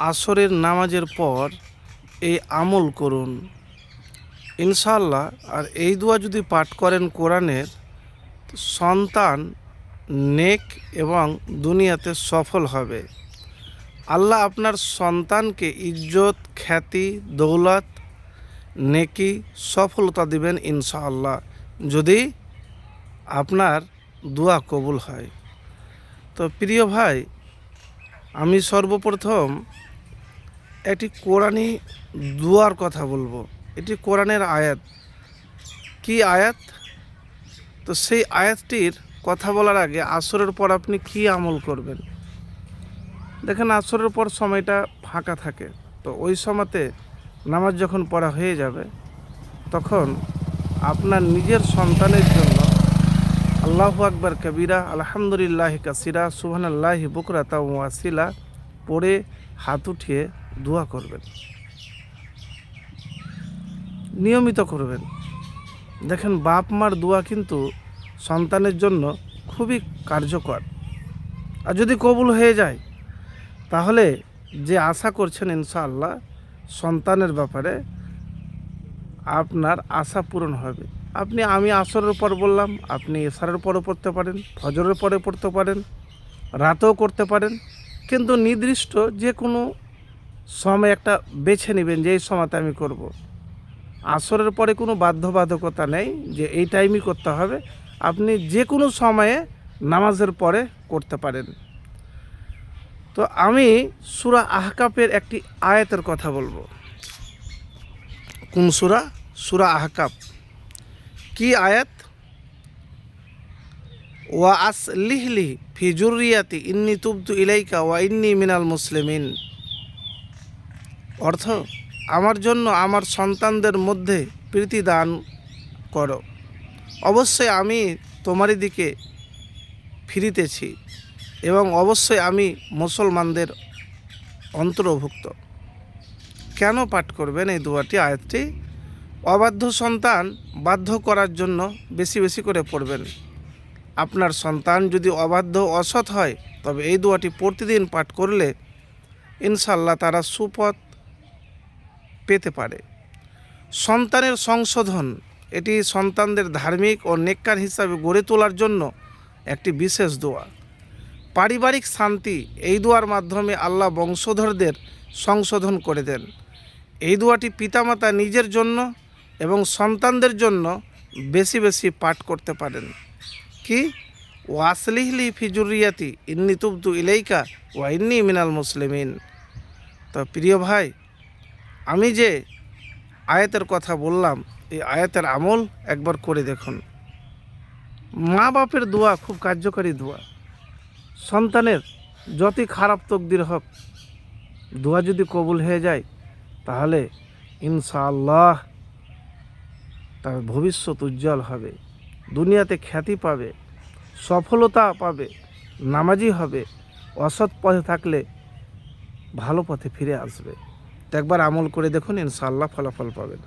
আসরের নামাজের পর এই আমল করুন ইনশাআল্লাহ। আর এই দোয়া যদি পাঠ করেন কোরআনের, সন্তান নেক এবং দুনিয়াতে সফল হবে। আল্লাহ আপনার সন্তানকে ইজ্জত, খ্যাতি, দৌলত, নেকি, সফলতা দিবেন ইনশাআল্লাহ, যদি আপনার দোয়া কবুল হয়। তো প্রিয় ভাই, আমি সর্বপ্রথম একটি কোরআনি দুয়ার কথা বলবো। এটি কোরআনের আয়াত। কি আয়াত? তো সেই আয়াতটির কথা বলার আগে আসরের পর আপনি কি আমল করবেন। দেখেন, আসরের পর সময়টা ফাঁকা থাকে, তো ওই সময়তে নামাজ যখন পড়া হয়ে যাবে, তখন আপনার নিজের সন্তানের জন্য আল্লাহু আকবার কবিরা, আলহামদুলিল্লাহ কাসিরা, সুবহানাল্লাহি বুকরাতা ওয়া আসিলা পড়ে হাত উঠিয়ে দোয়া করবেন, নিয়মিত করবেন। দেখেন, বাপ মার দোয়া কিন্তু সন্তানের জন্য খুবই কার্যকর। আর যদি কবুল হয়ে যায়, তাহলে যে আশা করছেন ইনশাআল্লাহ সন্তানের ব্যাপারে, আপনার আশা পূরণ হবে। আমি আসরের পর বললাম, আপনি এশারের পরও পড়তে পারেন, ফজরের পরে পড়তে পারেন, রাতেও করতে পারেন, কিন্তু নির্দিষ্ট যে কোনো সময় একটা বেছে নেবেন যে এই সময়তে আমি করব। আসরের পরে কোনো বাধ্যবাধকতা নেই যে এই টাইমই করতে হবে, আপনি যে কোনো সময়ে নামাজের পরে করতে পারেন। তো আমি সূরা আহকাফের একটি আয়াতের কথা বলবো। কোন সূরা? সূরা আহকাফ। কি আয়াত? ওয়া আসলিহলি ফি যুররিয়াতি ইন্নী তুবতু ইলাইকা ওয়া ইন্নী মিনাল মুসলিমিন। অর্থ, আমার জন্য আমার সন্তানদের মধ্যে প্রীতি দান করো, অবশ্যই আমি তোমারই দিকে ফিরিতেছি এবং অবশ্যই আমি মুসলমানদের অন্তর্ভুক্ত। কেন পাঠ করবেন এই দোয়াটি, আয়াতটি? অবাধ্য সন্তান বাধ্য করার জন্য বেশি বেশি করে পড়বেন। আপনার সন্তান যদি অবাধ্য, অসৎ হয়, তবে এই দোয়াটি প্রতিদিন পাঠ করলে ইনশাআল্লাহ তারা সুপথ পেতে পারে। সন্তানের সংশোধন, এটি সন্তানদের ধার্মিক ও নেককার হিসাবে গড়ে তোলার জন্য একটি বিশেষ দোয়া। পারিবারিক শান্তি, এই দোয়ার মাধ্যমে আল্লাহ বংশধরদের সংশোধন করে দেন। এই দোয়াটি পিতামাতা নিজের জন্য এবং সন্তানদের জন্য বেশি বেশি পাঠ করতে পারেন। কি? ওয়াসলিহলি ফি যুররিয়াতি ইন্নী তুবতু ইলাইকা ওয়া ইন্নী মিনাল মুসলিমিন। তো প্রিয় ভাই, আমি যে আয়াতের কথা বললাম, এই আয়াতের আমল একবার করে দেখুন। মা বাপের দোয়া খুব কার্যকরী দোয়া। সন্তানের যতই খারাপ তকদির হোক, দোয়া যদি কবুল হয়ে যায়, তাহলে ইনশাআল্লাহ তার ভবিষ্যৎ উজ্জ্বল হবে, দুনিয়াতে খ্যাতি পাবে, সফলতা পাবে, নামাজি হবে, অসৎ পথে থাকলে ভালো পথে ফিরে আসবে। তো একবার আমল করে দেখুন, ইনশাআল্লাহ ফলাফল পাবেন।